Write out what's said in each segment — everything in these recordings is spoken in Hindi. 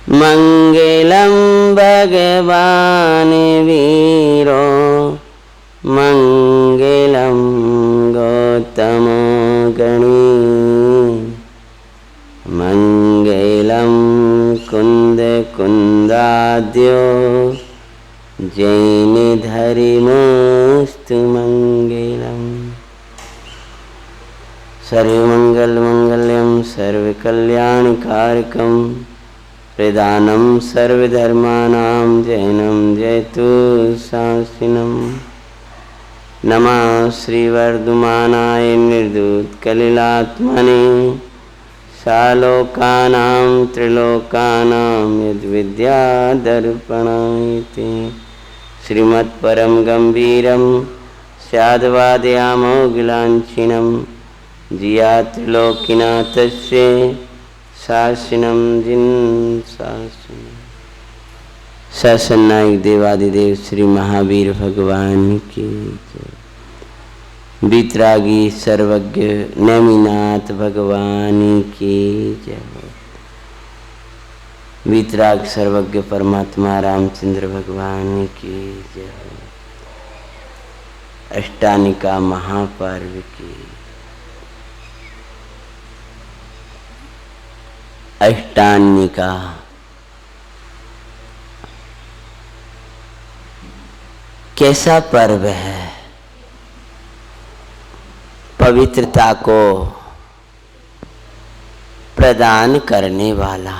मंगलम भगवान वीरो मंगलम गौतम गणी मंगलम कुंद कुंदाद्यो जैन धर्मस्तु मंगलम। सर्वमंगल मंगल्यम सर्वकल्याणकारकम प्रदानम सर्वधर्मानां जैनम जयतु शास्त्रिनम। नमः श्रीवर्धमानाय निर्दूतकलिलात्मने सालोकानां त्रिलोकानां यद्विद्यादर्पणायते। श्रीमत्परम गंभीरम स्याद्वादयामोगिलांछिनम जिया त्रिलोकीनाथस्य शासनम जिन शासन। ससनायक देवादिदेव श्री महावीर भगवान की जय। वितरागी सर्वज्ञ नेमिनाथ भगवान की जय। वितराग सर्वज्ञ परमात्मा रामचंद्र भगवान की जय। अष्टानिका महापर्व की। अष्टानिका कैसा पर्व है? पवित्रता को प्रदान करने वाला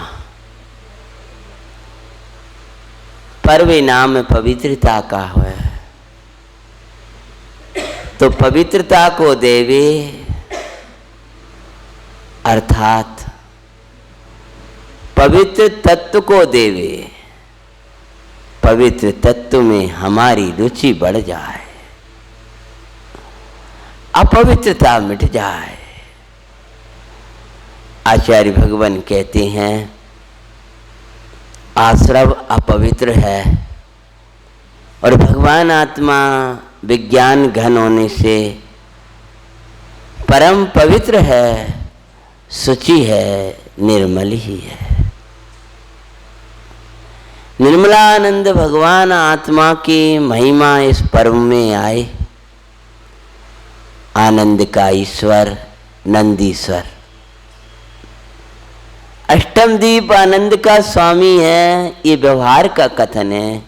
पर्व नाम पवित्रता का है। तो पवित्रता को देवे अर्थात पवित्र तत्व को देवे, पवित्र तत्व में हमारी रुचि बढ़ जाए, अपवित्रता मिट जाए। आचार्य भगवान कहते हैं आश्रव अपवित्र है और भगवान आत्मा विज्ञान घन होने से परम पवित्र है, शुचि है, निर्मल ही है। निर्मलानंद भगवान आत्मा की महिमा इस पर्व में आए। आनंद का ईश्वर नंदीश्वर अष्टम दीप आनंद का स्वामी है। ये व्यवहार का कथन है।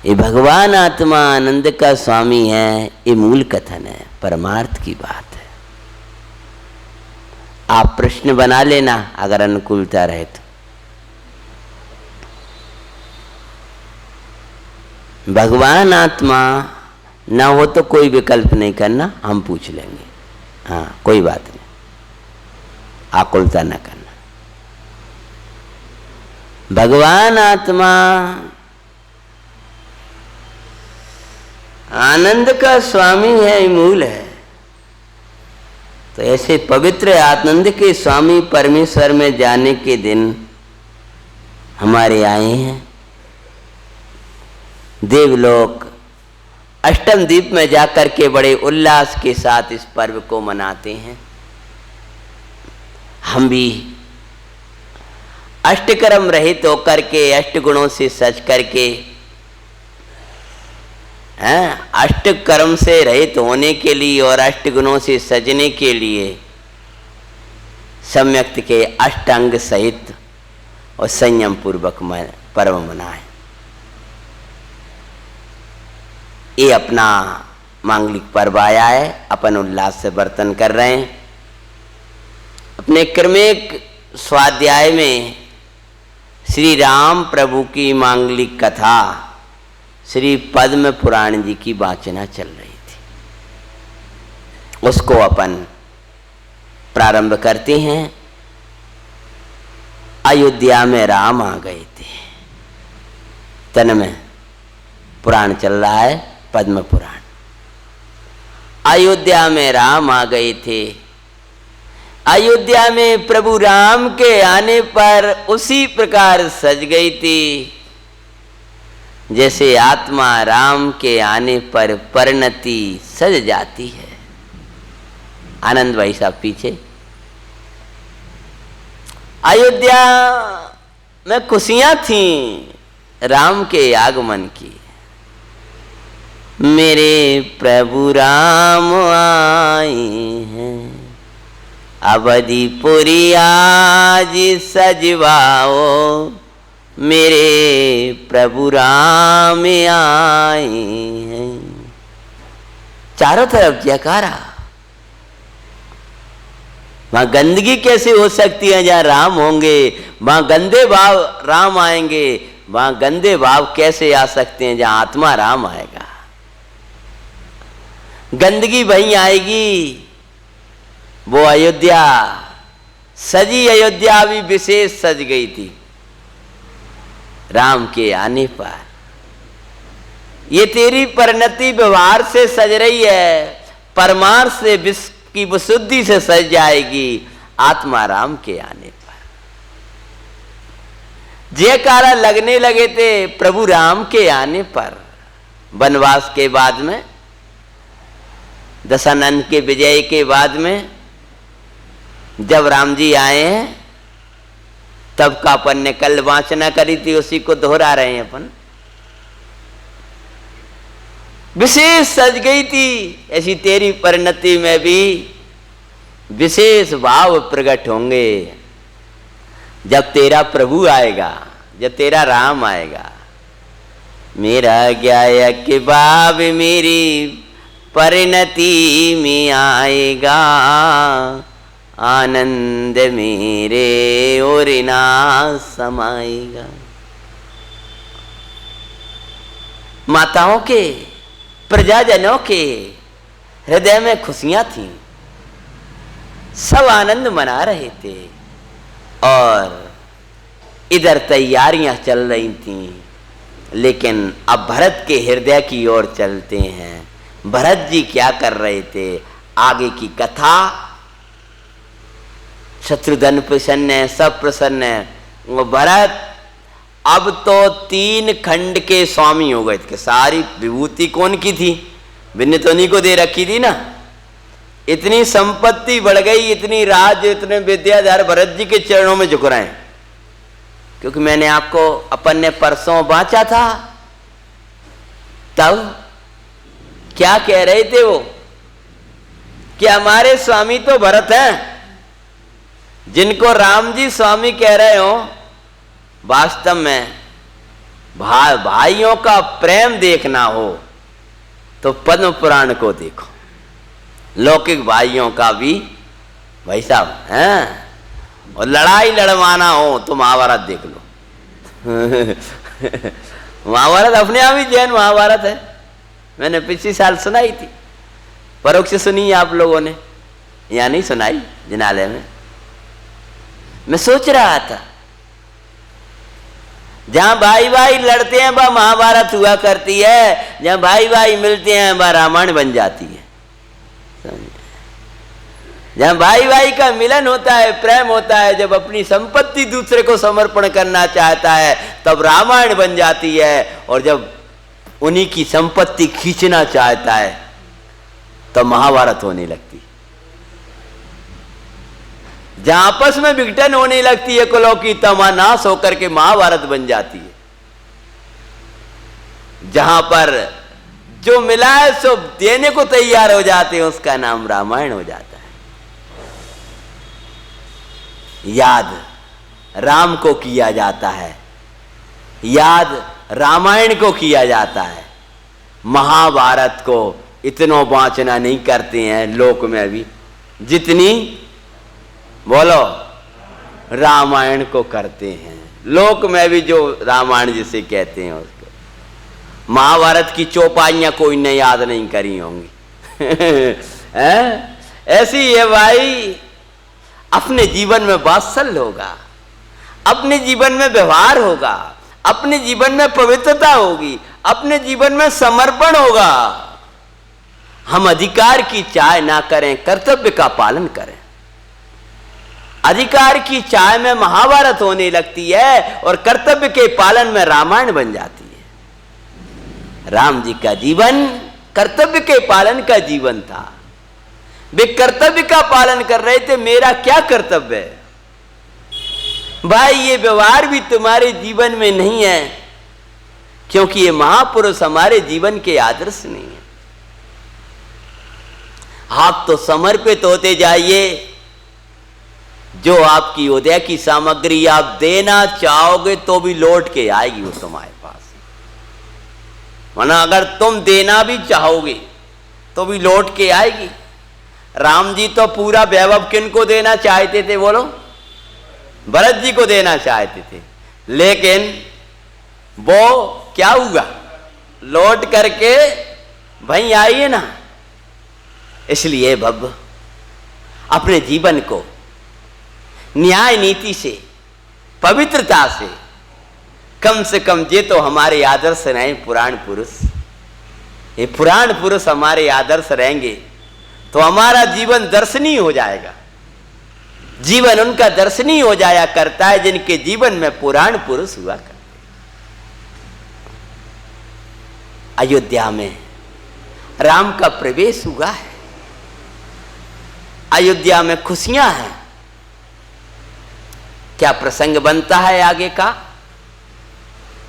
ये भगवान आत्मा आनंद का स्वामी है, ये मूल कथन है, परमार्थ की बात है। आप प्रश्न बना लेना अगर अनुकूलता रहे तो। भगवान आत्मा न हो तो कोई विकल्प नहीं करना, हम पूछ लेंगे। हाँ, कोई बात नहीं, आकुलता न करना। भगवान आत्मा आनंद का स्वामी है, मूल है। तो ऐसे पवित्र आनंद के स्वामी परमेश्वर में जाने के दिन हमारे आए हैं। देवलोक अष्टम द्वीप में जाकर के बड़े उल्लास के साथ इस पर्व को मनाते हैं। हम भी अष्टकर्म रहित होकर के, अष्टगुणों से सज करके, अष्टकर्म से रहित होने के लिए और अष्टगुणों से सजने के लिए सम्यक्त के अष्टांग सहित और संयम पूर्वक पर्व मनाए। ये अपना मांगलिक पर्व आया है, अपन उल्लास से बर्तन कर रहे हैं। अपने क्रमिक स्वाध्याय में श्री राम प्रभु की मांगलिक कथा श्री पद्म पुराण जी की वाचना चल रही थी। उसको अपन प्रारंभ करते हैं। अयोध्या में राम आ गए थे। तन में पुराण चल रहा है, पद्म पुराण। अयोध्या में राम आ गए थे। अयोध्या में प्रभु राम के आने पर उसी प्रकार सज गई थी जैसे आत्मा राम के आने पर परिणति सज जाती है। आनंद भाई साहब पीछे। अयोध्या में खुशियां थीं राम के आगमन की। मेरे प्रभु राम आए हैं, अवधिपुरी आज सजवाओ, मेरे प्रभु राम आए हैं। चारों तरफ जयकारा। वहां गंदगी कैसे हो सकती है जहां राम होंगे? वहां गंदे भाव राम आएंगे, वहां गंदे भाव कैसे आ सकते हैं जहां आत्मा राम आएगा? गंदगी वहीं आएगी। वो अयोध्या, सजी अयोध्या भी विशेष सज गई थी राम के आने पर। ये तेरी परिणति व्यवहार से सज रही है, परमार्थ से विश्व की विशुद्धि से सज जाएगी आत्मा राम के आने पर। जयकारा लगने लगे थे प्रभु राम के आने पर। वनवास के बाद में, दशानन के विजय के बाद में जब राम जी आए हैं, तब का अपन ने कल वाचना करी थी, उसी को दोहरा रहे हैं अपन। विशेष सज गई थी, ऐसी तेरी परिणति में भी विशेष भाव प्रकट होंगे जब तेरा प्रभु आएगा, जब तेरा राम आएगा। मेरा ज्ञाय के भाव मेरी परिणति में आएगा, आनंद मेरे और ना समाएगा। माताओं के, प्रजाजनों के हृदय में खुशियां थीं, सब आनंद मना रहे थे और इधर तैयारियां चल रही थीं। लेकिन अब भरत के हृदय की ओर चलते हैं। भरत जी क्या कर रहे थे, आगे की कथा। शत्रुघ्न प्रसन्न है, सब प्रसन्न है। वो भरत अब तो 3 खंड के स्वामी हो गए थे। सारी विभूति कौन की थी? विन्नतोनी को दे रखी थी ना। इतनी संपत्ति बढ़ गई, इतनी राज, इतने विद्याधर भरत जी के चरणों में झुक रहे हैं। क्योंकि मैंने आपको, अपन ने परसों बांचा था, तब क्या कह रहे थे वो कि हमारे स्वामी तो भरत हैं। जिनको राम जी स्वामी कह रहे हो, वास्तव में भाइयों का प्रेम देखना हो तो पद्म पुराण को देखो। लौकिक भाइयों का भी भाई साहब हैं, और लड़ाई लड़वाना हो तो महाभारत देख लो। महाभारत अपने आप ही जैन महाभारत है। मैंने पिछले साल सुनाई थी, परोक्ष सुनी आप लोगों ने, या नहीं सुनाई जिनालय में। मैं सोच रहा था, जहां भाई भाई लड़ते हैं वह महाभारत हुआ करती है, जहां भाई भाई मिलते हैं वह रामायण बन जाती है। जहां भाई भाई का मिलन होता है, प्रेम होता है, जब अपनी संपत्ति दूसरे को समर्पण करना चाहता है तब रामायण बन जाती है, और जब उन्हीं की संपत्ति खींचना चाहता है तब महाभारत होने लगती है। जहां आपस में विघटन होने लगती है कुलों की, तमानाश होकर के महाभारत बन जाती है। जहां पर जो मिला है सो देने को तैयार हो जाते हैं, उसका नाम रामायण हो जाता है। याद राम को किया जाता है, याद रामायण को किया जाता है। महाभारत को इतना वाचना नहीं करते हैं लोक में भी, जितनी बोलो रामायण को करते हैं। लोक में भी जो रामायण जिसे कहते हैं उसको। महाभारत की चौपाइयां कोई ने याद नहीं करी होंगी। ऐसी है भाई, अपने जीवन में वात्सल्य होगा, अपने जीवन में व्यवहार होगा, अपने जीवन में पवित्रता होगी, अपने जीवन में समर्पण होगा। हम अधिकार की चाह ना करें, कर्तव्य का पालन करें। अधिकार की चाह में महाभारत होने लगती है और कर्तव्य के पालन में रामायण बन जाती है। राम जी का जीवन कर्तव्य के पालन का जीवन था। वे कर्तव्य का पालन कर रहे थे। मेरा क्या कर्तव्य है? भाई ये व्यवहार भी तुम्हारे जीवन में नहीं है, क्योंकि ये महापुरुष हमारे जीवन के आदर्श नहीं है। आप तो समर्पित होते जाइए, जो आपकी उदय की सामग्री आप देना चाहोगे तो भी लौट के आएगी वो तुम्हारे पास। वरना अगर तुम देना भी चाहोगे तो भी लौट के आएगी। राम जी तो पूरा वैभव किनको देना चाहते थे बोलो? भरत जी को देना चाहते थे, लेकिन वो क्या हुआ? लौट करके भाई आइए ना। इसलिए भव अपने जीवन को न्याय नीति से, पवित्रता से कम ये तो हमारे आदर्श रहे पुराण पुरुष। ये पुराण पुरुष हमारे आदर्श रहेंगे तो हमारा जीवन दर्शनीय हो जाएगा। जीवन उनका दर्शनीय हो जाया करता है जिनके जीवन में पुराण पुरुष हुआ करते। अयोध्या में राम का प्रवेश हुआ है, अयोध्या में खुशियां हैं। क्या प्रसंग बनता है आगे का?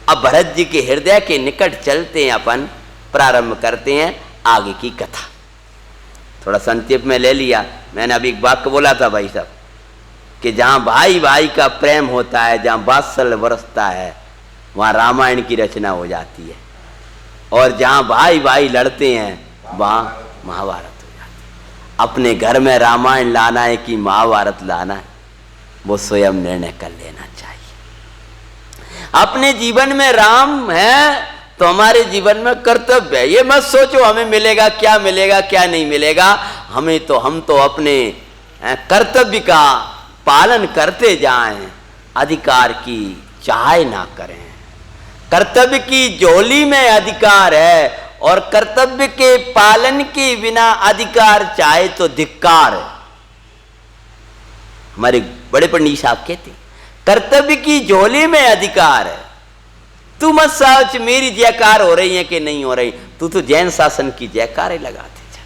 अब भरत जी के हृदय के निकट चलते हैं, अपन प्रारंभ करते हैं आगे की कथा। थोड़ा संक्षेप में ले लिया। मैंने अभी एक वाक्य बोला था भाई साहब कि जहां भाई भाई का प्रेम होता है, जहां वात्सल्य बरसता है, वहां रामायण की रचना हो जाती है, और जहां भाई भाई लड़ते हैं वहां महाभारत हो जाती है। अपने घर में रामायण लाना है कि महाभारत लाना है, वो स्वयं निर्णय कर लेना चाहिए। अपने जीवन में राम है तो हमारे जीवन में कर्तव्य है। ये मत सोचो हमें मिलेगा क्या मिलेगा क्या नहीं मिलेगा। हम तो अपने कर्तव्य का पालन करते जाएं, अधिकार की चाह ना करें। कर्तव्य की झोली में अधिकार है, और कर्तव्य के पालन के बिना अधिकार चाहे तो धिक्कार है। हमारे बड़े पंडित साहब कहते कर्तव्य की झोली में अधिकार है। तू मत सोच मेरी जयकार हो रही है कि नहीं हो रही, तू तो जैन शासन की जयकारें लगाते जा।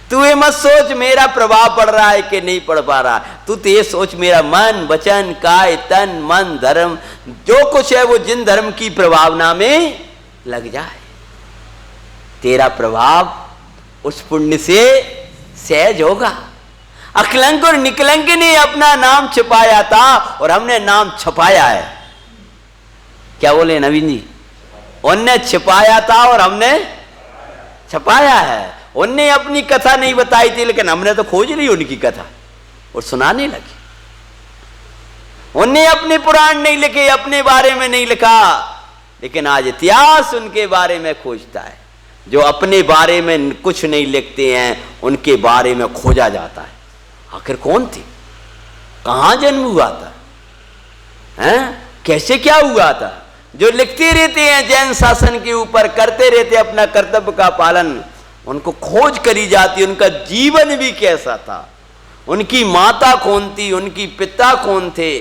तू ये मत सोच मेरा प्रभाव पड़ रहा है कि नहीं पड़ पा रहा, तू तो ये सोच मेरा मन वचन काय तन मन धर्म जो कुछ है वो जिन धर्म की प्रभावना में लग जाए। तेरा प्रभाव उस पुण्य से सहज होगा। अकलंक और निकलंक ने अपना नाम छिपाया था और हमने नाम छपाया है। क्या बोले नवीन जी? उनने छिपाया था और हमने छपाया है। उनने अपनी कथा नहीं बताई थी, लेकिन हमने तो खोज ली उनकी कथा और सुनाने लगे। उनने अपने पुराण नहीं लिखे, अपने बारे में नहीं लिखा, लेकिन आज इतिहास उनके बारे में खोजता है। जो अपने बारे में कुछ नहीं लिखते हैं उनके बारे में खोजा जाता है। आखिर कौन थे, कहां जन्म हुआ था, हैं? कैसे क्या हुआ था? जो लिखते रहते हैं जैन शासन के ऊपर, करते रहते अपना कर्तव्य का पालन, उनको खोज करी जाती। उनका जीवन भी कैसा था, उनकी माता कौन थी, उनकी पिता कौन थे।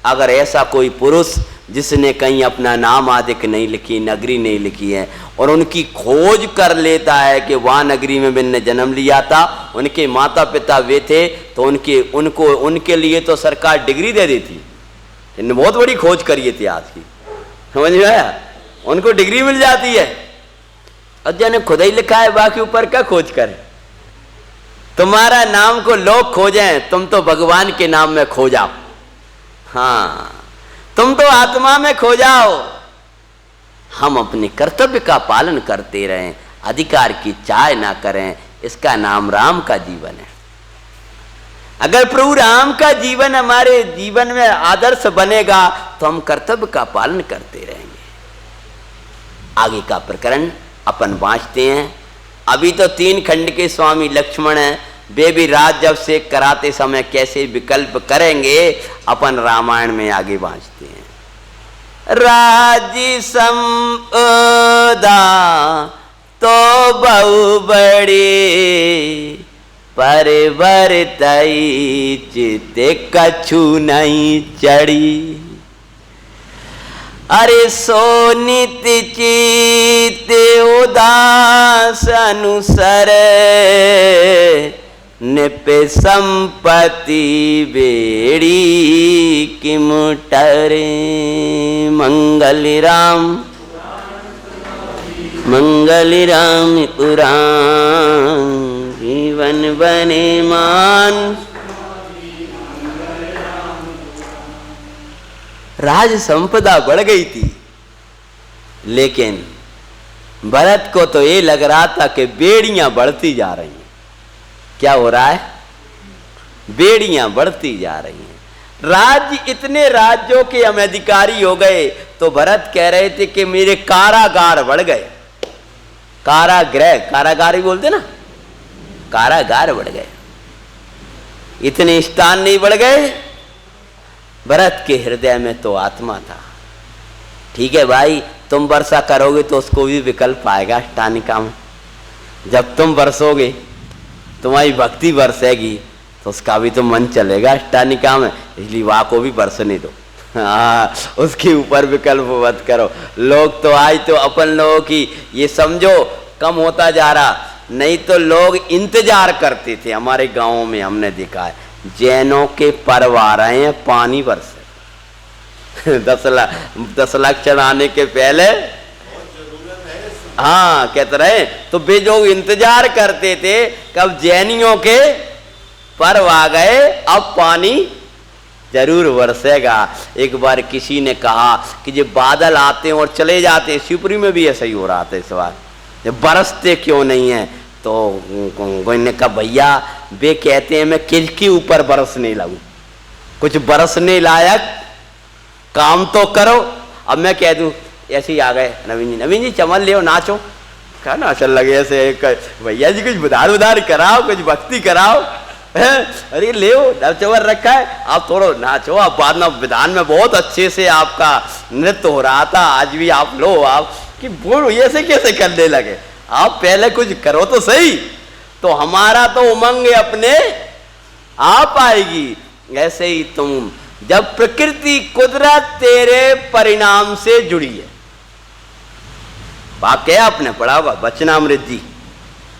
अगर ऐसा कोई पुरुष जिसने कहीं अपना नाम आदिक नहीं लिखी, नगरी नहीं लिखी है, और उनकी खोज कर लेता है कि वहाँ नगरी में मैंने जन्म लिया था, उनके माता पिता वे थे, तो उनके लिए तो सरकार डिग्री दे देती। इन्होंने बहुत बड़ी खोज करी थी आज की, समझ में आया? उनको डिग्री मिल जाती है। और जाने खुद ही लिखा है, बाकी ऊपर क्या खोज करें। तुम्हारा नाम को लोग खोजें, तुम तो भगवान के नाम में खो जाओ। हाँ, तुम तो आत्मा में खो जाओ। हम अपने कर्तव्य का पालन करते रहें, अधिकार की चाह ना करें, इसका नाम राम का जीवन है। अगर प्रभु राम का जीवन हमारे जीवन में आदर्श बनेगा तो हम कर्तव्य का पालन करते रहेंगे। आगे का प्रकरण अपन बांचते हैं। अभी तो 3 खंड के स्वामी लक्ष्मण हैं, वे भी राज्य से कराते समय कैसे विकल्प करेंगे, अपन रामायण में आगे बांचते हैं। राज्य संपदा तो बहु बड़ी, परिवर्तई चित्ते कछु नहीं चढ़ी। अरे सो नित चित उदास अनुसर, निप संपत्ति बेड़ी की मुटरे। मंगल राम पुराण जीवन बने मान। राज संपदा बढ़ गई थी, लेकिन भरत को तो ये लग रहा था कि बेड़ियां बढ़ती जा रही हैं। क्या हो रहा है? बेड़ियां बढ़ती जा रही हैं। राज्य, इतने राज्यों के हम अधिकारी हो गए, तो भरत कह रहे थे कि मेरे कारागार बढ़ गए। कारागृह, कारागार ही बोलते ना, कारागार बढ़ गए। इतने स्थान नहीं बढ़ गए। भरत के हृदय में तो आत्मा था। ठीक है भाई, तुम वर्षा करोगे तो उसको भी विकल्प आएगा अष्टानिका में। जब तुम बरसोगे, तुम्हारी भक्ति बरसेगी, तो उसका भी तो मन चलेगा अष्टानिका में, इसलिए वहाँ को भी बरसने दो। हाँ, उसके ऊपर विकल्प मत करो। लोग तो आज तो अपन लोगों की ये समझो कम होता जा रहा, नहीं तो लोग इंतजार करते थे। हमारे गाँव में हमने देखा है, जैनों के पर्व आ रहे हैं, पानी बरसे। 10 लाख चढ़ाने के पहले हाँ कहते रहे, तो वे जो इंतजार करते थे कब जैनियों के पर्व आ गए, अब पानी जरूर बरसेगा। एक बार किसी ने कहा कि जब बादल आते हैं और चले जाते हैं, शिवपुरी में भी ऐसा ही हो रहा था इस बार, जब बरसते क्यों नहीं है? तो कोई ने कहा भैया वे कहते हैं मैं किसके ऊपर बरसने लगूं, कुछ बरसने लायक काम तो करो। अब मैं कह दूं, ऐसे ही आ गए नवीन जी चमन ले नाचो, क्या नाचन लगे ऐसे, भैया जी कुछ उधार कराओ, कुछ भक्ति कराओ। अरे ले नवचवर रखा है, आप थोड़ा नाचो। आप बाद में विधान में बहुत अच्छे से आपका नृत्य हो रहा था, आज भी आप लो, आप कि बोलो ऐसे कैसे करने लगे? आप पहले कुछ करो तो सही, तो हमारा तो उमंग अपने आप आएगी। ऐसे ही तुम, जब प्रकृति कुदरत तेरे परिणाम से जुड़ी है, वाक्य आपने पढ़ा होगा वचनामृत जी।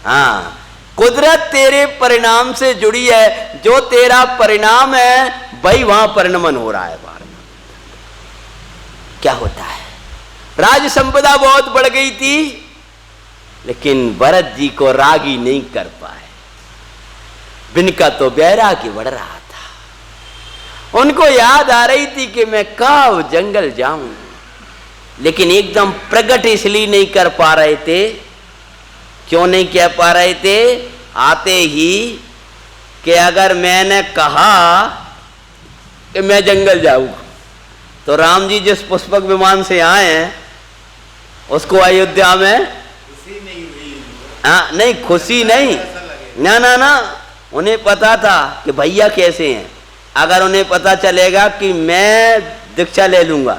हाँ, कुदरत तेरे परिणाम से जुड़ी है, जो तेरा परिणाम है वही वहां परिणमन हो रहा है। बार क्या होता है? राज संपदा बहुत बढ़ गई थी, लेकिन भरत जी को रागी नहीं कर पाए। बिनका तो वैराग्य बढ़ रहा था। उनको याद आ रही थी कि मैं कब जंगल जाऊं, लेकिन एकदम प्रकट इसलिए नहीं कर पा रहे थे। क्यों नहीं कह पा रहे थे? आते ही कि अगर मैंने कहा कि मैं जंगल जाऊंगा, तो राम जी जिस पुष्पक विमान से आए हैं, उसको अयोध्या में खुशी नहीं हुई। हाँ, नहीं खुशी नहीं, ना ना ना, उन्हें पता था कि भैया कैसे हैं। अगर उन्हें पता चलेगा कि मैं दीक्षा ले लूंगा,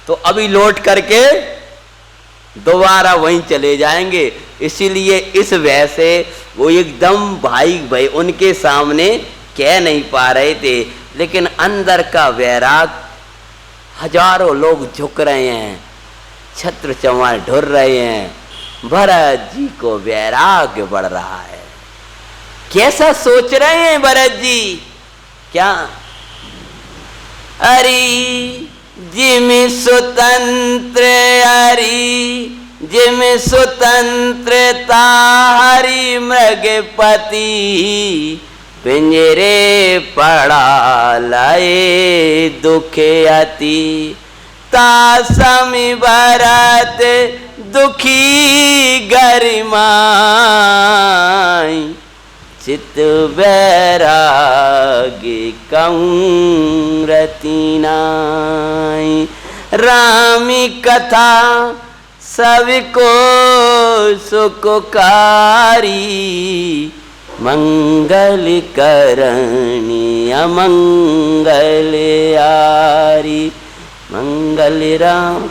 तो अभी लौट करके दोबारा वहीं चले जाएंगे। इसीलिए इस वजह से वो एकदम भाई उनके सामने कह नहीं पा रहे थे। लेकिन अंदर का वैराग, हजारों लोग झुक रहे हैं, छत्र चमार ढुर रहे हैं, भरत जी को वैराग्य बढ़ रहा है। कैसा सोच रहे हैं भरत जी? क्या अरि जिम स्वतंत्र, अरि जिम स्वतंत्रता हरि मृगपति, पिंजरे पड़ा लाए दुख अति, तासमि भरत दुखी गरिमाई, चित वैराग्य कहूं रति नाई। रामी कथा सबको सुखकारी, मंगल करणी अमंगल यारी। मंगल राम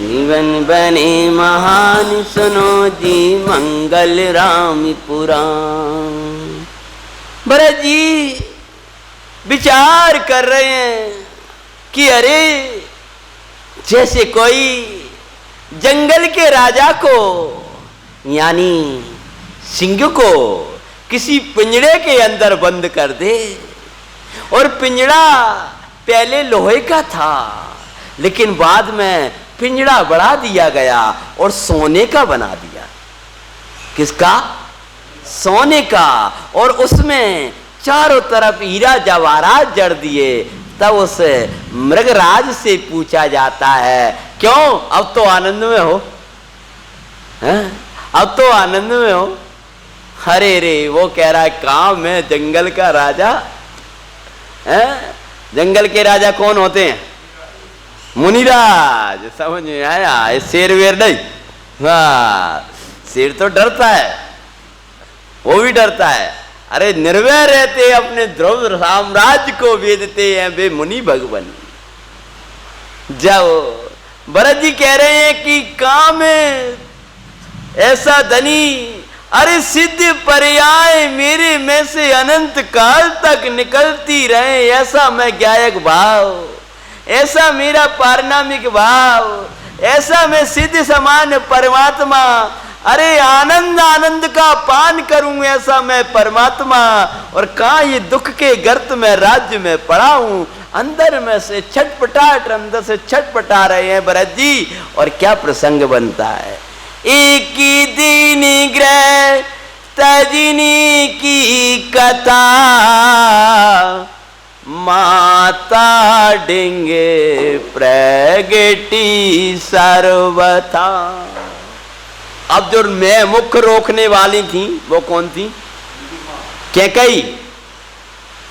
जीवन बने महान, सुनो जी मंगल राम पुराण। भरत जी विचार कर रहे हैं कि अरे जैसे कोई जंगल के राजा को यानी सिंह को किसी पिंजड़े के अंदर बंद कर दे, और पिंजड़ा पहले लोहे का था लेकिन बाद में पिंजड़ा बढ़ा दिया गया और सोने का बना दिया। किसका? सोने का। और उसमें चारों तरफ हीरा जवाहरात जड़ दिए। तब उस मृगराज से पूछा जाता है, क्यों अब तो आनंद में हो? अब तो आनंद में हो? अरे रे, वो कह रहा है कहां मैं जंगल का राजा? जंगल के राजा कौन होते हैं? मुनिराज। समझ में आया? शेर वेर नहीं। हाँ, शेर तो डरता है, वो भी डरता है। अरे निर्भय रहते अपने ध्रुव साम्राज्य को वेदते हैं वे मुनि भगवान। जाओ, भरत जी कह रहे हैं कि काम ऐसा धनी, अरे सिद्ध पर्याय मेरे में से अनंत काल तक निकलती रहे, ऐसा मैं ज्ञायक भाव, ऐसा मेरा पारनामिक भाव, ऐसा मैं सिद्ध समान परमात्मा, अरे आनंद आनंद का पान करूं ऐसा मैं परमात्मा। और कहां ये दुख के गर्त में राज्य में पड़ा हूं, अंदर में से छटपटाट, अंदर से छटपटा रहे हैं भरत जी। और क्या प्रसंग बनता है, एक दिन ग्रह तजनी की कथा, माता डिंगे प्रगटी सर्वथा। अब जो मैं मुख्य रोकने वाली थी वो कौन थी? कैकई।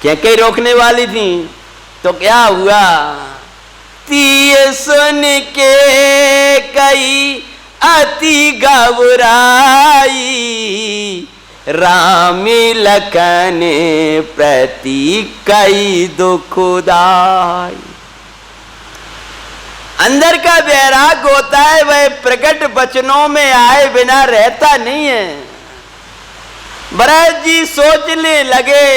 कैकई रोकने वाली थी। तो क्या हुआ? तीय सुन के कई अति घबराई, रामी लखन प्रति कई दुखदाई। अंदर का वैराग होता है वह प्रकट वचनों में आए बिना रहता नहीं है। भरत जी सोचने लगे,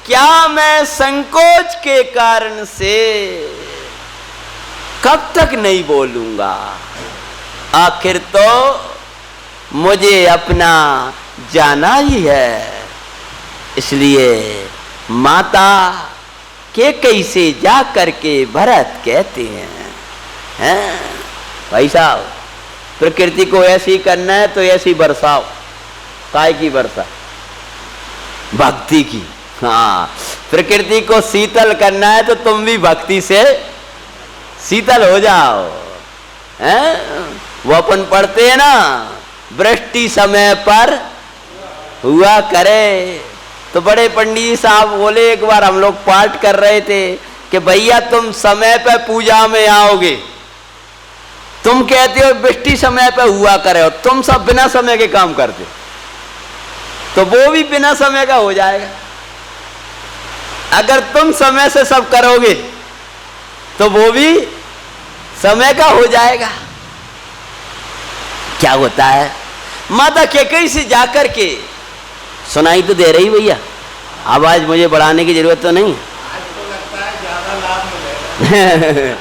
क्या मैं संकोच के कारण से कब तक नहीं बोलूंगा? आखिर तो मुझे अपना जाना ही है। इसलिए माता के कैसे जा करके भरत कहते हैं, भाई साहब प्रकृति को ऐसी करना है तो ऐसी बरसाओ। काय की वर्षा? भक्ति की। हाँ, प्रकृति को शीतल करना है तो तुम भी भक्ति से शीतल हो जाओ। वो अपन पढ़ते हैं ना, वृष्टि समय पर हुआ करे। तो बड़े पंडित जी साहब बोले, एक बार हम लोग पाठ कर रहे थे कि भैया तुम समय पर पूजा में आओगे, तुम कहते हो वृष्टि समय पर हुआ करे, और तुम सब बिना समय के काम करते, तो वो भी बिना समय का हो जाएगा। अगर तुम समय से सब करोगे तो वो भी समय का हो जाएगा। क्या होता है, माता कैकई से जाकर के सुनाई तो दे रही भैया, आवाज मुझे बढ़ाने की जरूरत तो नहीं। आज तो लगता है ज्यादा लाभ मिलेगा।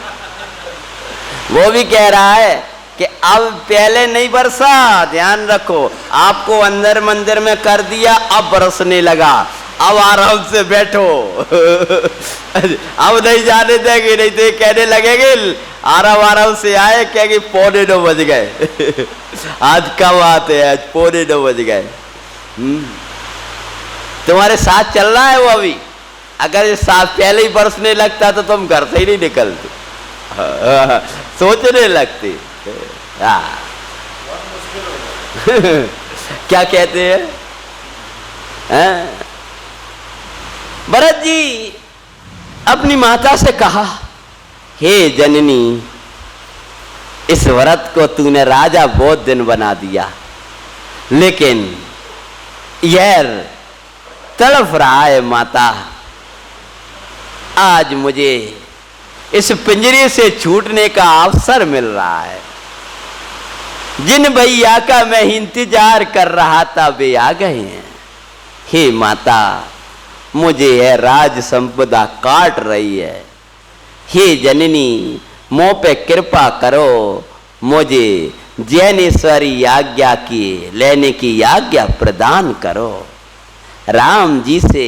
वो भी कह रहा है कि अब पहले नहीं बरसा, ध्यान रखो, आपको अंदर मंदिर में कर दिया, अब बरसने लगा, अब आराम से बैठो। अब नहीं जाने देंगे, नहीं तो कहने लगेंगे आराम आराम से आए, कहेंगे 9:45 बज गए। आज कब आते हैं? आज 9:45 बज गए। तुम्हारे साथ चल रहा है वो अभी। अगर ये साथ पहले ही बरसने लगता तो तुम घर से ही नहीं निकलते, सोचने लगते। क्या कहते हैं? भरत जी अपनी माता से कहा, हे जननी, इस व्रत को तूने राजा बहुत दिन बना दिया, लेकिन यह तड़फ रहा है माता। आज मुझे इस पिंजरे से छूटने का अवसर मिल रहा है। जिन भैया का मैं इंतजार कर रहा था वे आ गए हैं। हे माता, मुझे यह राज संपदा काट रही है। हे जननी, मुँह पे कृपा करो, मुझे जैनेश्वरी आज्ञा की लेने की आज्ञा प्रदान करो। राम जी से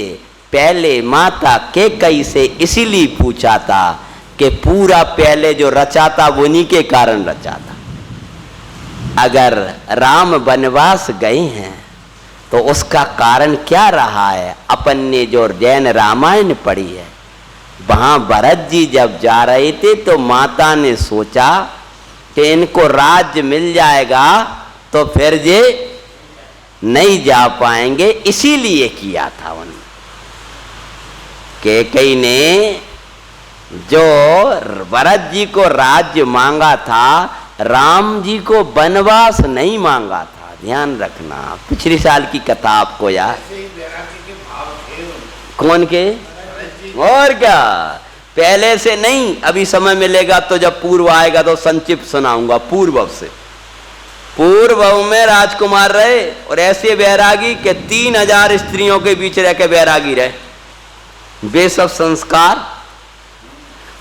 पहले माता कैकेयी से इसीलिए पूछा था कि पूरा पहले जो रचा था वो उन्हीं के कारण रचा था। अगर राम वनवास गए हैं तो उसका कारण क्या रहा है? अपन ने जो जैन रामायण पढ़ी है, वहां भरत जी जब जा रहे थे तो माता ने सोचा कि इनको राज्य मिल जाएगा तो फिर ये नहीं जा पाएंगे, इसीलिए किया था उन्होंने। कैकेयी ने जो भरत जी को राज्य मांगा था, राम जी को वनवास नहीं मांगा था। ध्यान रखना, पिछली साल की कथा आपको याद। कौन के? और क्या, पहले से नहीं। अभी समय मिलेगा तो जब पूर्व आएगा तो संक्षिप्त सुनाऊंगा। पूर्व से, पूर्व में राजकुमार रहे और ऐसे बैरागी के 3000 स्त्रियों के बीच रह के बैरागी रहे। वे सब संस्कार,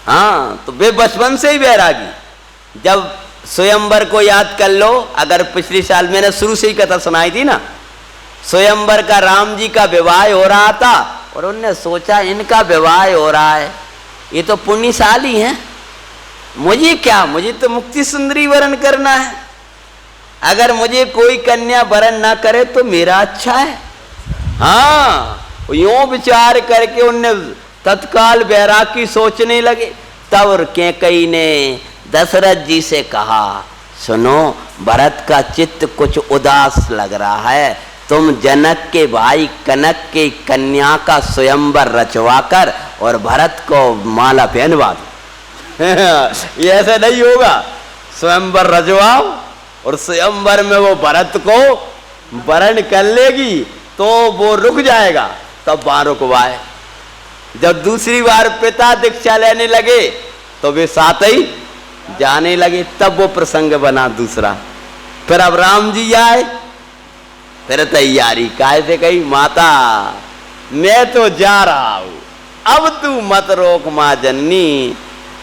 हाँ, तो वे बचपन से ही बैरागी। जब स्वयंवर को याद कर लो, अगर पिछली साल मैंने शुरू से ही कथा सुनाई थी ना, स्वयंवर का राम जी का विवाह हो रहा था और उन्होंने सोचा इनका विवाह हो रहा है, ये तो पुण्यशाली हैं, मुझे क्या, मुझे तो मुक्ति सुंदरी वरण करना है। अगर मुझे कोई कन्या वरण ना करे तो मेरा अच्छा है। हाँ, यूं विचार करके उनने तत्काल बैरागी सोचने लगे। तब कैकेयी ने दशरथ जी से कहा, सुनो, भरत का चित्त कुछ उदास लग रहा है, तुम जनक के भाई कनक के कन्या का स्वयंवर रचवा कर और भरत को माला पहनवा दो। ये ऐसे नहीं होगा, स्वयंवर रचवाओ और स्वयंवर में वो भरत को वरण कर लेगी तो वो रुक जाएगा, तब वहां रुकवाए। जब दूसरी बार पिता दीक्षा लेने लगे तो वे साथ ही जाने लगे, तब वो प्रसंग बना दूसरा। फिर अब राम जी आए, फिर तैयारी काहे से कही, माता मैं तो जा रहा हूं, अब तू मत रोक मां जननी,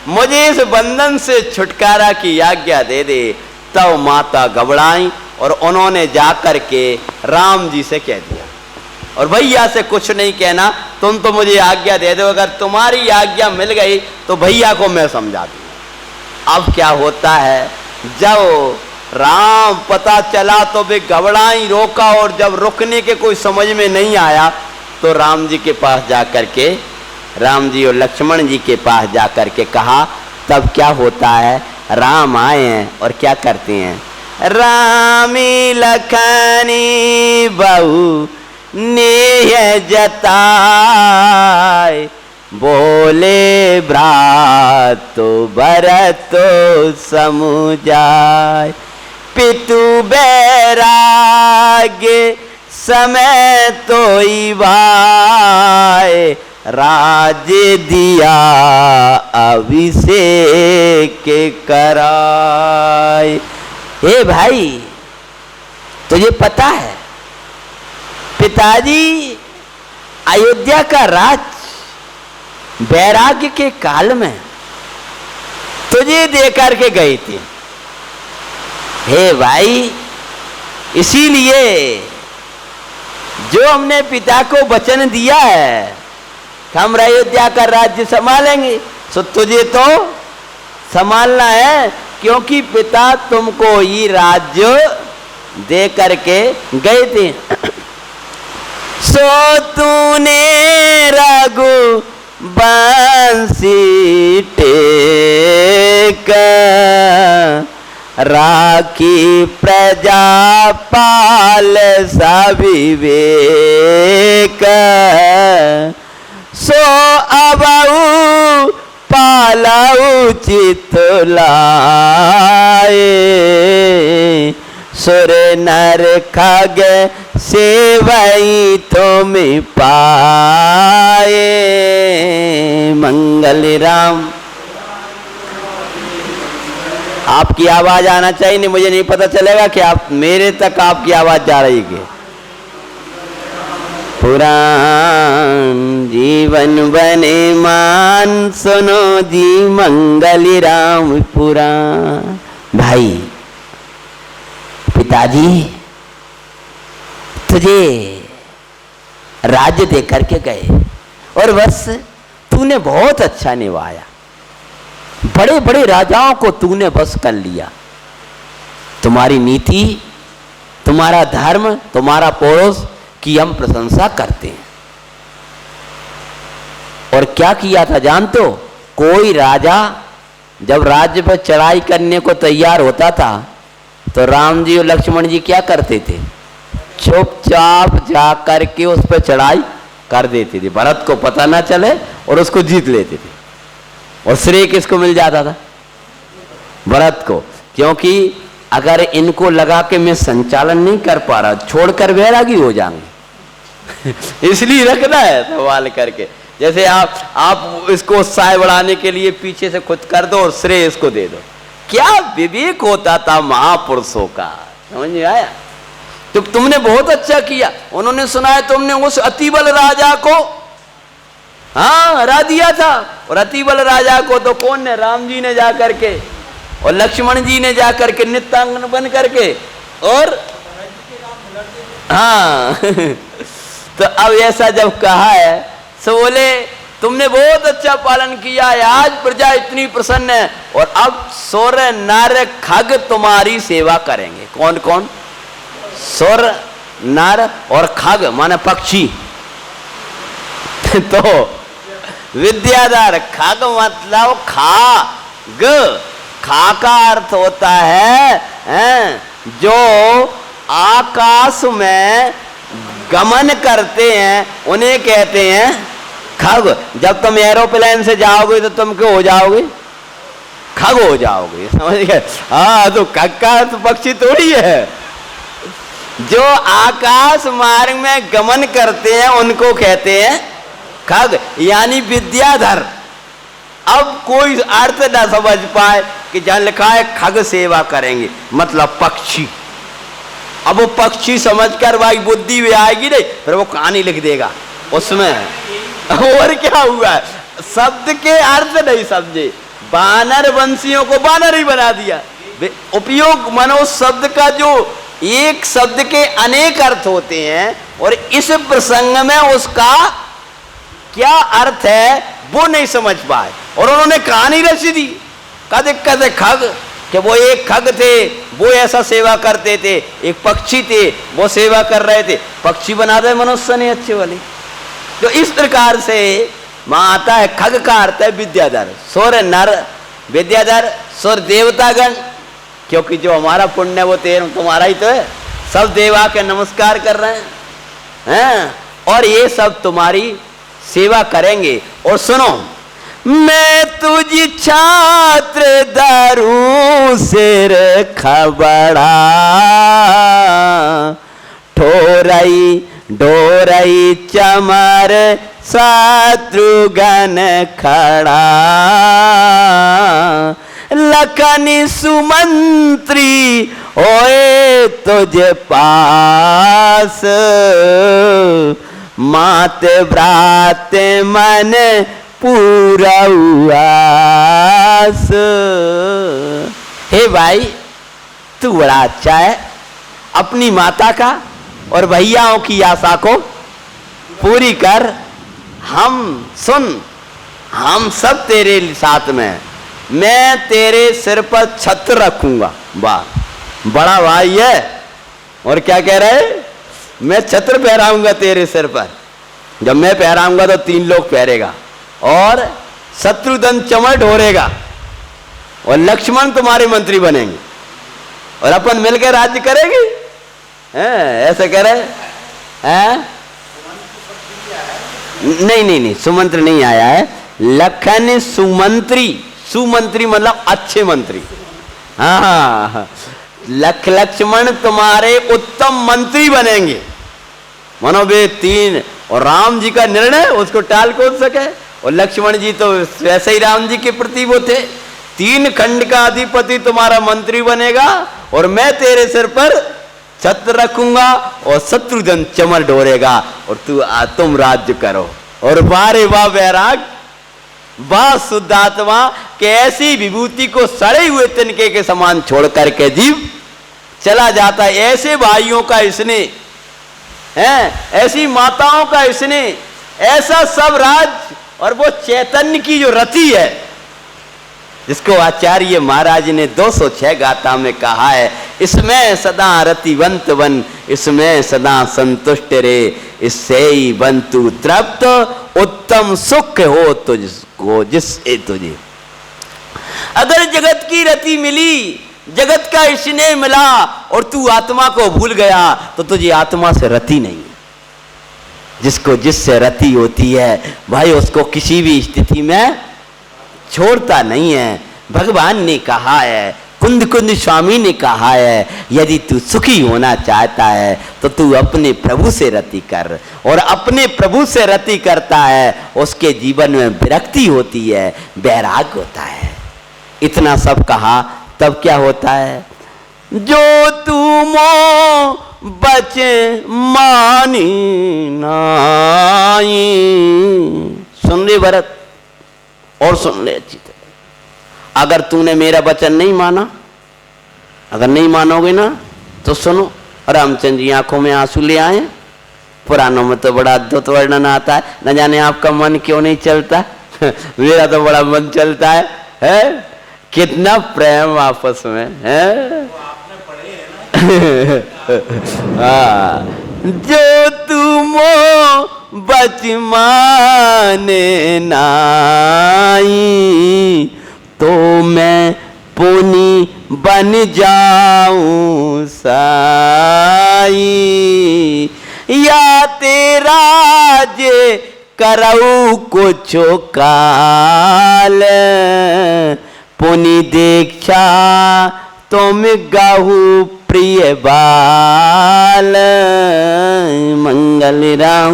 मुझे इस बंधन से छुटकारा की आज्ञा दे दे। तब माता घबराई और उन्होंने जाकर के राम जी से कह दिया, और भैया से कुछ नहीं कहना, तुम तो मुझे आज्ञा दे दो, अगर तुम्हारी आज्ञा मिल गई तो भैया को मैं समझा दूंगा। अब क्या होता है, जब राम पता चला तो वे घबराई, रोका, और जब रुकने के कोई समझ में नहीं आया तो राम जी के पास जाकर के, राम जी और लक्ष्मण जी के पास जाकर के कहा। तब क्या होता है, राम आए हैं और क्या करते हैं, रामी लखनी बहु नेह जताए, बोले भ्रातो भरतो समुझाय, पितु बैराग्य समय तोई भाई, राज्य दिया अभिषेक कराय। हे भाई, तुझे पता है पिताजी अयोध्या का राज बैराग्य के काल में तुझे देकर के गए थे। हे भाई, इसीलिए जो हमने पिता को वचन दिया है हम अयोध्या का राज्य संभालेंगे, सो तुझे तो संभालना है, क्योंकि पिता तुमको ये राज्य दे करके गए थे। सो तूने रघु बंसी टेक, राखी प्रजा पाल सविवेक, सो अबऊ पालऊ चित लाए, सुर नर खग सेवई तुम पाए। मंगल राम। आपकी आवाज आना चाहिए, नहीं मुझे नहीं पता चलेगा कि आप मेरे तक आपकी आवाज जा रही है। पुराण जीवन बने मान, सुनो जी मंगल राम पुराण। भाई पिताजी तुझे राज्य दे करके गए और बस तूने बहुत अच्छा निभाया, बड़े बड़े राजाओं को तूने बस कर लिया। तुम्हारी नीति, तुम्हारा धर्म, तुम्हारा पौरुष की हम प्रशंसा करते हैं। और क्या किया था जानते हो? कोई राजा जब राज्य पर चढ़ाई करने को तैयार होता था तो राम जी और लक्ष्मण जी क्या करते थे? चुपचाप जा करके उस पर चढ़ाई कर देते थे, भरत को पता ना चले और उसको जीत लेते थे। और श्रेय किसको मिल जाता था? भरत को। क्योंकि अगर इनको लगा कि मैं संचालन नहीं कर पा रहा, छोड़कर वैरागी हो जाएंगे इसलिए रखना है सवाल करके। जैसे आप इसको उत्साह बढ़ाने के लिए पीछे से खुद कर दो और श्रेय इसको दे दो। क्या विवेक होता था महापुरुषों का, समझ में आया? तो तुमने बहुत अच्छा किया। उन्होंने सुना है तुमने उस अतिबल राजा को हरा दिया था, और अतिबल राजा को तो कौन ने? राम जी ने जा करके और लक्ष्मण जी ने जा करके नित्यांगन बन करके। और हाँ तो अब ऐसा जब कहा है तो बोले तुमने बहुत अच्छा पालन किया है, आज प्रजा इतनी प्रसन्न है, और अब सूर्य नर खग तुम्हारी सेवा करेंगे। कौन कौन? सूर्य नर और खग माने पक्षी तो विद्याधर, खग मतलब खाग, खा का अर्थ होता है जो आकाश में गमन करते हैं उन्हें कहते हैं खग। जब तुम एरोप्लेन से जाओगे तो तुम क्यों हो जाओगे? खग हो जाओगे, समझ गए? हाँ, तो खग का तो पक्षी थोड़ी है। जो आकाश मार्ग में गमन करते हैं उनको कहते हैं खग, यानी विद्याधर। अब कोई अर्थ ना समझ पाए कि जहां लिखा है खग सेवा करेंगे मतलब पक्षी। अब वो पक्षी समझकर भाई बुद्धि भी आएगी नहीं, फिर वो कहानी लिख देगा उसमें। और क्या हुआ? शब्द के अर्थ नहीं समझे, बानर वंशियों को बानर ही बना दिया। उपयोग मनो शब्द का जो एक शब्द के अनेक अर्थ होते हैं, और इस प्रसंग में उसका क्या अर्थ है वो नहीं समझ पाए, और उन्होंने कहानी रच दी। क्या दिक्कत है? खग कि वो एक खग थे, वो ऐसा सेवा करते थे, एक पक्षी थे वो सेवा कर रहे थे, पक्षी बना दे मनुष्य ने अच्छे वाले। तो इस प्रकार से वहां आता है खग का अर्थ है विद्याधर, सूर्य नर विद्याधर, सूर्य देवतागण, क्योंकि जो हमारा पुण्य है वो तुम्हारा ही तो है। सब देवा के नमस्कार कर रहे हैं और ये सब तुम्हारी सेवा करेंगे। और सुनो, मैं तुझी छात्र दारू सिर खबड़ा, ठोरई डोरई चमर शत्रुघ्न खड़ा, लखनी सुमंत्री होए तुझे पास, मात व्रात मन पूरा उआस। हे भाई तू बड़ा अच्छा है, अपनी माता का और भैयाओं की आशा को पूरी कर। हम सुन, हम सब तेरे साथ में हैं, मैं तेरे सिर पर छत्र रखूंगा। वाह, बड़ा भाई है। और क्या कह रहे? मैं छत्र पहराऊंगा तेरे सिर पर। जब मैं पहराऊंगा तो 3 लोग पहरेगा, और शत्रुघ्न चमर ढोरेगा, और लक्ष्मण तुम्हारे मंत्री बनेंगे, और अपन मिलकर राज्य करेंगे। ऐसे कह रहे हैं? नहीं, सुमंत्र नहीं आया है, लखन सुमंत्री। सुमंत्री मतलब अच्छे मंत्री। हाँ, लक्ष्मण तुम्हारे उत्तम मंत्री बनेंगे। मानो वे 3, और राम जी का निर्णय उसको टाल कौन सके? और लक्ष्मण जी तो वैसे ही राम जी के प्रति वो थे। 3 खंड का अधिपति तुम्हारा मंत्री बनेगा, और मैं तेरे सिर पर छत्र रखूंगा, और शत्रुघ्न चमर ढोरेगा, और तुम राज्य करो। और वारे वाह बैराग, वाह शुद्ध आत्मा के ऐसी विभूति को सड़े हुए तिनके के समान छोड़ करके जीव चला जाता है। ऐसे भाइयों का इसने है, ऐसी माताओं का इसने, ऐसा सब राज और वो चैतन्य की जो रति है, जिसको आचार्य महाराज ने 206 गाथा में कहा है, इसमें सदा रतिवंत बन, इसमें सदा संतुष्ट रे, इससे ही बन तू तृप्त, उत्तम सुख हो तुझको जिससे तुझे। अगर जगत की रति मिली, जगत का स्नेह मिला और तू आत्मा को भूल गया तो तुझे आत्मा से रति नहीं है। जिसको जिससे रति होती है भाई उसको किसी भी स्थिति में छोड़ता नहीं है। भगवान ने कहा है, कुंद कुंद स्वामी ने कहा है, यदि तू सुखी होना चाहता है तो तू अपने प्रभु से रति कर, और अपने प्रभु से रति करता है उसके जीवन में विरक्ति होती है, वैराग होता है। इतना सब कहा तब क्या होता है, जो तू मो बच मानी नाई। सुन ले भरत, और सुन ले अच्छी तरह। अगर तूने मेरा वचन नहीं माना, अगर नहीं मानोगे ना तो सुनो। रामचंद्र जी आंखों में आंसू ले आए। पुराणों में तो बड़ा अद्भुत वर्णन आता है, न जाने आपका मन क्यों नहीं चलता मेरा तो बड़ा मन चलता है? कितना प्रेम आपस में है। आपने पढ़े है ना। जो तुम बच माने नाई, तो मैं पुनि बन जाऊं साई, या तेरा जे करऊ कुछ काल, पुनि दीक्षा तुम गाहु प्रिय बाल। मंगल राम।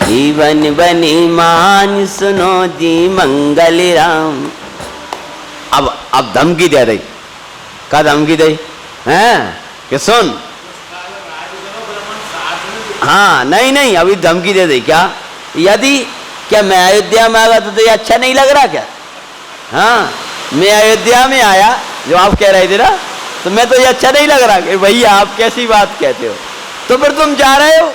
जीवन बनी मान सुनो जी मंगल राम। अब धमकी दे रही, क्या धमकी दे हैं कि सुन, हाँ नहीं नहीं अभी धमकी दे दे। क्या यदि क्या मैं अयोध्या में आया तो ये अच्छा नहीं लग रहा क्या? हाँ मैं अयोध्या में आया जो आप कह रहे थे ना, तो मैं तो ये अच्छा नहीं लग रहा कि भैया आप कैसी बात कहते हो, तो फिर तुम जा रहे हो।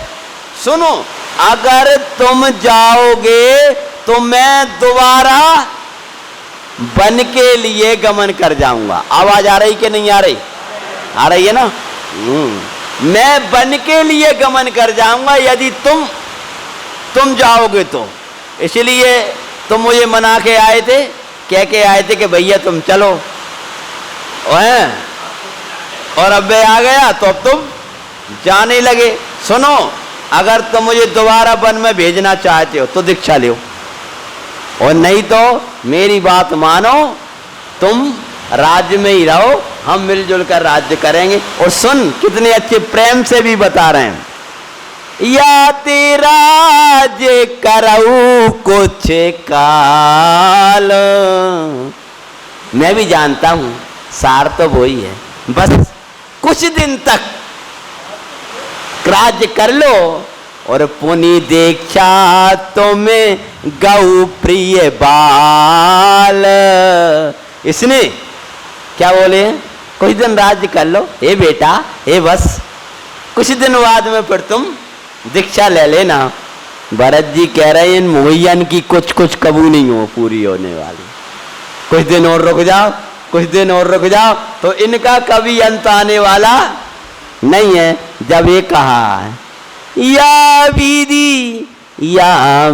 सुनो, अगर तुम जाओगे तो मैं दोबारा बन के लिए गमन कर जाऊंगा। आवाज आ रही कि नहीं आ रही? आ रही है ना? मैं बन के लिए गमन कर जाऊंगा यदि तुम जाओगे तो। इसलिए तुम मुझे मना के आए थे, कह के आए थे कि भैया तुम चलो, और अब मैं आ गया तो अब तुम जाने लगे। सुनो, अगर तुम मुझे दोबारा वन में भेजना चाहते हो तो दीक्षा लो, और नहीं तो मेरी बात मानो, तुम राज्य में ही रहो, हम मिलजुल कर राज्य करेंगे। और सुन, कितने अच्छे प्रेम से भी बता रहे हैं, या तेरा जे करऊ कुछ काल। मैं भी जानता हूं सार तो वही है, बस कुछ दिन तक राज्य कर लो, और पुनि दीक्षा तुम्हें गौ प्रिय बाल। इसने क्या बोले, कुछ दिन राज्य कर लो, हे बेटा, हे बस कुछ दिन बाद में फिर तुम दीक्षा ले लेना। भरत जी कह रहे हैं इन मुहैयन की कुछ कुछ कबू नहीं हो पूरी होने वाली, कुछ दिन और रुक जाओ, कुछ दिन और रुक जाओ, तो इनका कभी अंत आने वाला नहीं है। जब ये कहा या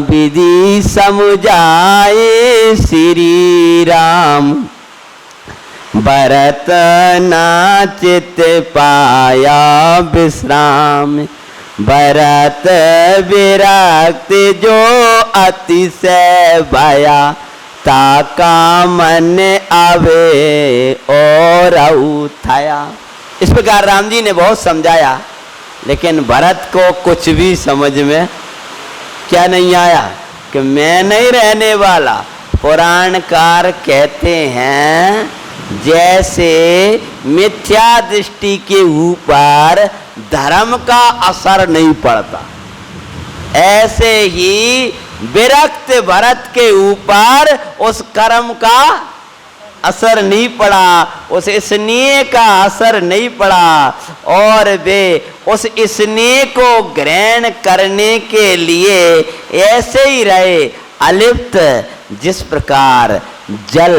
विधि समझाए श्री राम, भरत नाचित पाया विश्राम। भरत विरक्त जो अतिशय भया, ताका मन आवे और उठाया। इस प्रकार राम जी ने बहुत समझाया, लेकिन भरत को कुछ भी समझ में क्या नहीं आया कि मैं नहीं रहने वाला। पुराणकार कहते हैं जैसे मिथ्या दृष्टि के ऊपर धर्म का असर नहीं पड़ता, ऐसे ही विरक्त भरत के ऊपर उस कर्म का असर नहीं पड़ा, उस स्नेह का असर नहीं पड़ा, और वे उस स्नेह को ग्रहण करने के लिए ऐसे ही रहे अलिप्त, जिस प्रकार जल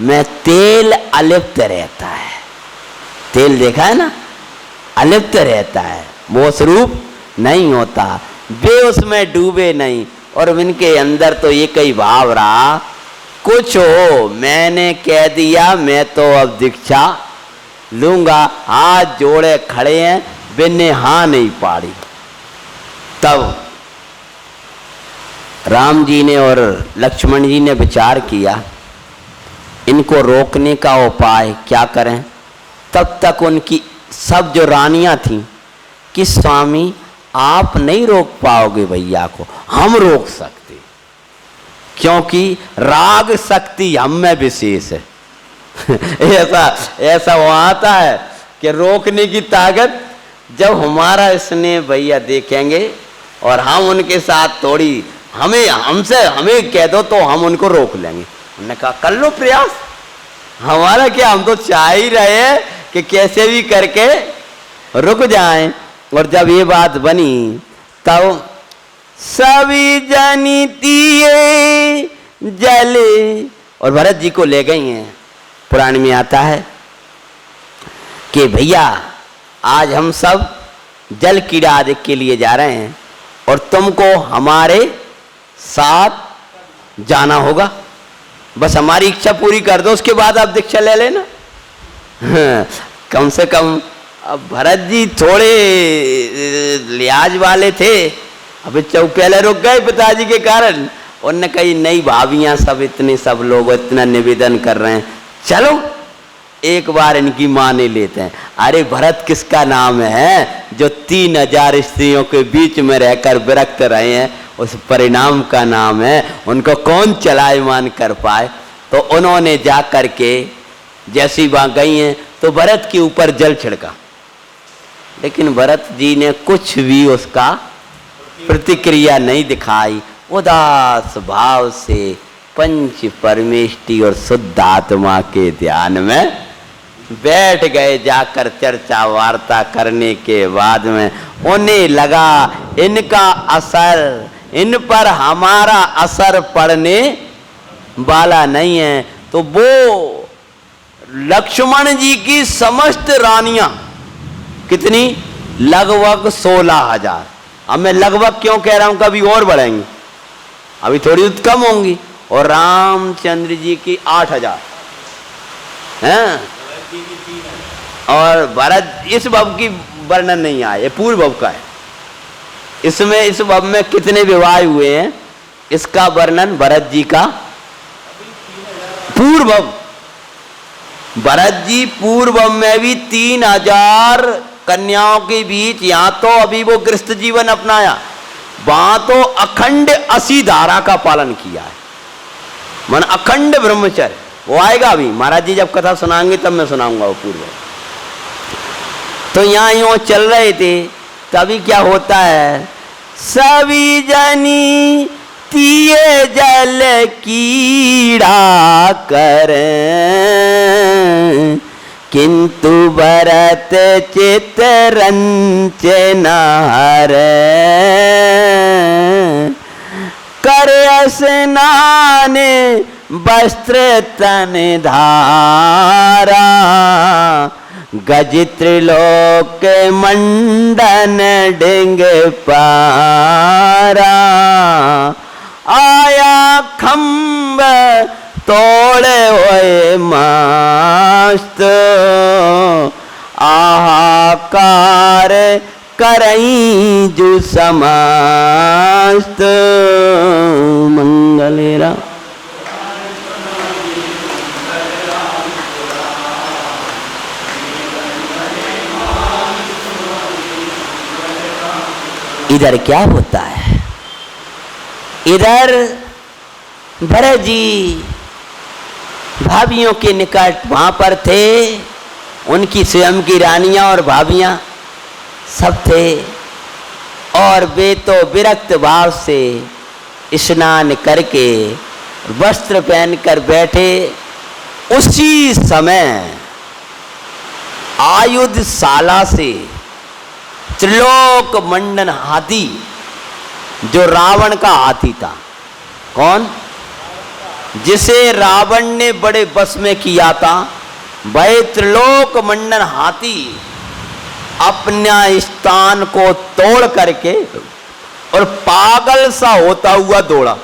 में तेल अलिप्त रहता है। तेल देखा है ना, अलिप्त रहता है, वो स्वरूप नहीं होता। वे उसमें डूबे नहीं, और इनके अंदर तो एक ही भाव रहा, कुछ हो मैंने कह दिया, मैं तो अब दीक्षा लूंगा। हाथ जोड़े खड़े हैं, बिन्ने हाँ नहीं पाड़ी। तब राम जी ने और लक्ष्मण जी ने विचार किया, इनको रोकने का उपाय क्या करें। तब तक उनकी सब जो रानियां थीं कि स्वामी आप नहीं रोक पाओगे भैया को, हम रोक सकते, क्योंकि राग शक्ति हम में विशेष है। ऐसा वो आता है कि रोकने की ताकत जब हमारा स्नेह भैया देखेंगे और हम उनके साथ थोड़ी हमें कह दो तो हम उनको रोक लेंगे। उन्होंने कहा कर लो प्रयास, हमारा क्या, हम तो चाह ही रहे हैं कि कैसे भी करके रुक जाएं। और जब ये बात बनी तब सभी जनितिये जले, और भरत जी को ले गई हैं। पुराण में आता है कि भैया आज हम सब जल क्रीड़ा आदि के लिए जा रहे हैं और तुमको हमारे साथ जाना होगा, बस हमारी इच्छा पूरी कर दो, उसके बाद आप दीक्षा ले लेना। कम से कम अब भरत जी थोड़े लिहाज वाले थे, अभी पहले रुक गए पिताजी के कारण। उनने कही नहीं भाभियां सब इतने सब लोग इतना निवेदन कर रहे हैं, चलो एक बार इनकी माने लेते हैं। अरे भरत किसका नाम है जो 3000 स्त्रियों के बीच में रहकर विरक्त रहे हैं, उस परिणाम का नाम है, उनको कौन चलायमान कर पाए। तो उन्होंने जा कर के जैसी वहां गई हैं तो भरत के ऊपर जल छिड़का, लेकिन भरत जी ने कुछ भी उसका प्रतिक्रिया नहीं दिखाई। उदास भाव से पंच परमेष्टि और शुद्ध आत्मा के ध्यान में बैठ गए। जाकर चर्चा वार्ता करने के बाद में उन्हें लगा इनका असर, इन पर हमारा असर पड़ने वाला नहीं है। तो वो लक्ष्मण जी की समस्त रानियां कितनी, लगभग 16,000। अब मैं लगभग क्यों कह रहा हूं, कभी और बढ़ेंगी, अभी थोड़ी कम होंगी। और रामचंद्र जी की 8,000 हैं, और भरत, इस भव की वर्णन नहीं आया, ये पूर्व भव का है। इसमें इस भव में कितने विवाह हुए हैं इसका वर्णन भरत जी का पूर्व भव। भरत जी पूर्व में भी 3000 कन्याओं के बीच, यहां तो अभी वो गृहस्थ जीवन अपनाया, वहां तो अखंड 80 धारा का पालन किया है, मन अखंड ब्रह्मचर्य। वो आएगा अभी, महाराज जी जब कथा सुनाएंगे तब मैं सुनाऊंगा वो पूर्व। तो यहां यूं चल रहे थे, तभी क्या होता है, सभी जनी तिये जल कीड़ा करें, किंतु भरत चित रंचन हरे, कर स्नान वस्त्र तन धारा, गज त्रिलोक मंडन डिंग पारा, आया खम्ब तोड़े हुए मस्त, आहाकार करई जो समस्त, मंगलेरा। इधर क्या होता है, इधर भरत जी भाभियों के निकट वहां पर थे, उनकी स्वयं की रानियां और भाभियां सब थे। और वे तो विरक्त भाव से स्नान करके वस्त्र पहनकर बैठे। उसी समय आयुधशाला से त्रिलोक मंडन हाथी, जो रावण का हाथी था, कौन, जिसे रावण ने बड़े बस में किया था, वह त्रिलोक मंडन हाथी अपना स्थान को तोड़ करके और पागल सा होता हुआ दौड़ा।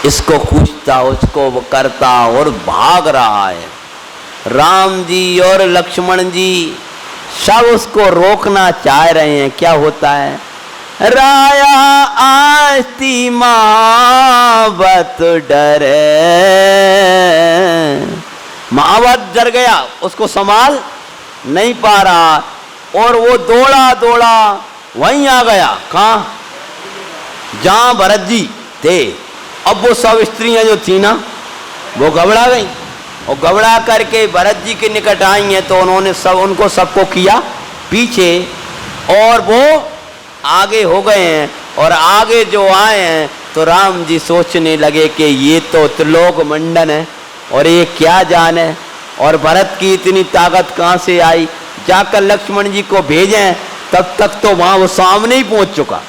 इसको पूछता, उसको वो करता और भाग रहा है। राम जी और लक्ष्मण जी सब उसको रोकना चाह रहे हैं। क्या होता है, राया आस्ती महावत डरे, महावत डर गया, उसको संभाल नहीं पा रहा और वो दौड़ा दौड़ा वहीं आ गया। कहाँ, जहां भरत जी थे। अब वो सब स्त्रियां जो थी ना, वो घबरा गई और घबरा करके भरत जी के निकट आई हैं, तो उन्होंने उनको सबको किया पीछे और वो आगे हो गए हैं। और आगे जो आए हैं तो राम जी सोचने लगे कि ये तो त्रिलोक मंडन है और ये क्या जान है, और भरत की इतनी ताकत कहाँ से आई। जाकर लक्ष्मण जी को भेजें, तब तक तो वहां वो सामने ही पहुंच चुका।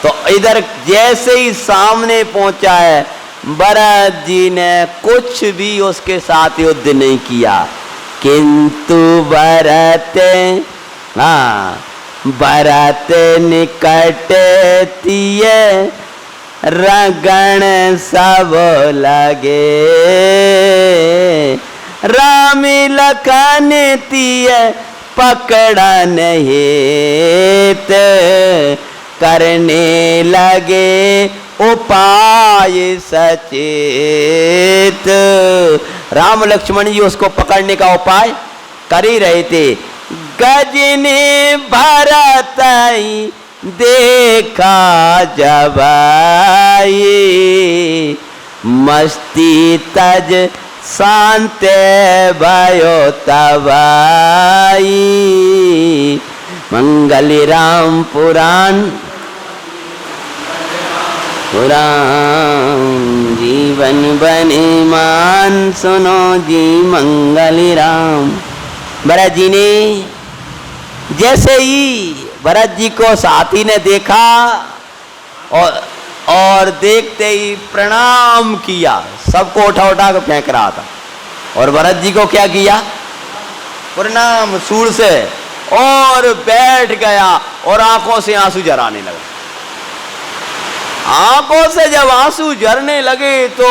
तो इधर जैसे ही सामने पहुंचा है, भरत जी ने कुछ भी उसके साथ युद्ध नहीं किया। किंतु भरत, भरत निकट तिये रगण सब लगे, राम लखन तिये पकड़न हेत, करने लगे उपाय सचेत। राम लक्ष्मण जी उसको पकड़ने का उपाय कर ही रहे थे। गजने भरत देखा जब मस्ती तज शांत भयो तबाई। मंगल राम पुराण पुराण, जीवन बने मान सुनो जी मंगल राम। भरत जी ने जैसे ही भरत जी को साथी ने देखा और देखते ही प्रणाम किया, सबको उठा उठा कर फेंक रहा था। और भरत जी को क्या किया, प्रणाम सूर से, और बैठ गया और आंखों से आंसू झराने लगा। आंखों से जब आंसू झरने लगे तो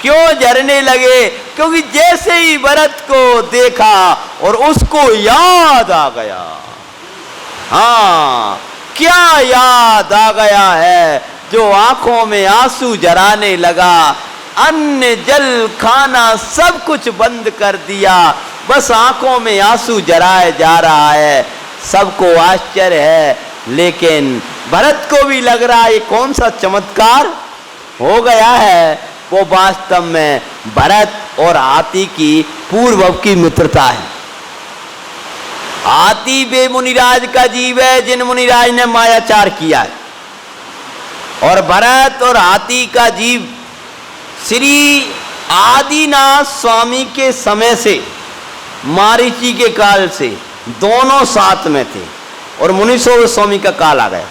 क्यों झरने लगे, क्योंकि जैसे ही भरत को देखा और उसको याद आ गया। हाँ, क्या याद आ गया है जो आंखों में आंसू झराने लगा। अन्न जल खाना सब कुछ बंद कर दिया, बस आंखों में आंसू झराए जा रहा है। सबको आश्चर्य है, लेकिन भरत को भी लग रहा है ये कौन सा चमत्कार हो गया है। वो वास्तव में भरत और हाथी की पूर्व की मित्रता है। हाथी वे मुनिराज का जीव है जिन मुनिराज ने मायाचार किया है, और भरत और हाथी का जीव श्री आदिनाथ स्वामी के समय से, मारीची के काल से दोनों साथ में थे, और मुनीश्वर स्वामी का काल आ गया।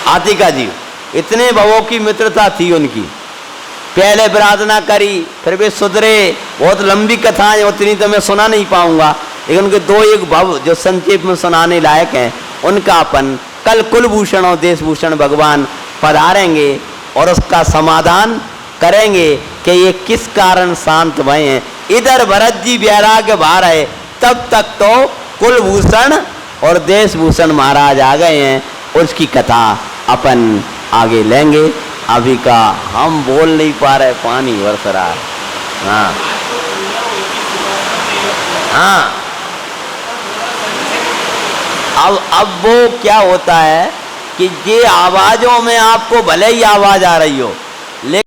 हाथी का जीव, इतने भवों की मित्रता थी उनकी। पहले प्रार्थना करी, फिर वे सुधरे। बहुत लंबी कथाएं, उतनी तो मैं सुना नहीं पाऊंगा, लेकिन उनके दो एक भव जो संक्षेप में सुनाने लायक हैं, उनका अपन कल कुलभूषण और देशभूषण भगवान पधारेंगे और उसका समाधान करेंगे कि ये किस कारण शांत भय हैं। इधर भरत जी वैराग्य बाहर है, तब तक तो कुलभूषण और देशभूषण महाराज आ गए हैं। उसकी कथा अपन आगे लेंगे। अभी का हम बोल नहीं पा रहे, पानी बरस रहा है। हाँ हाँ, अब वो क्या होता है कि ये आवाजों में आपको भले ही आवाज आ रही हो, लेकिन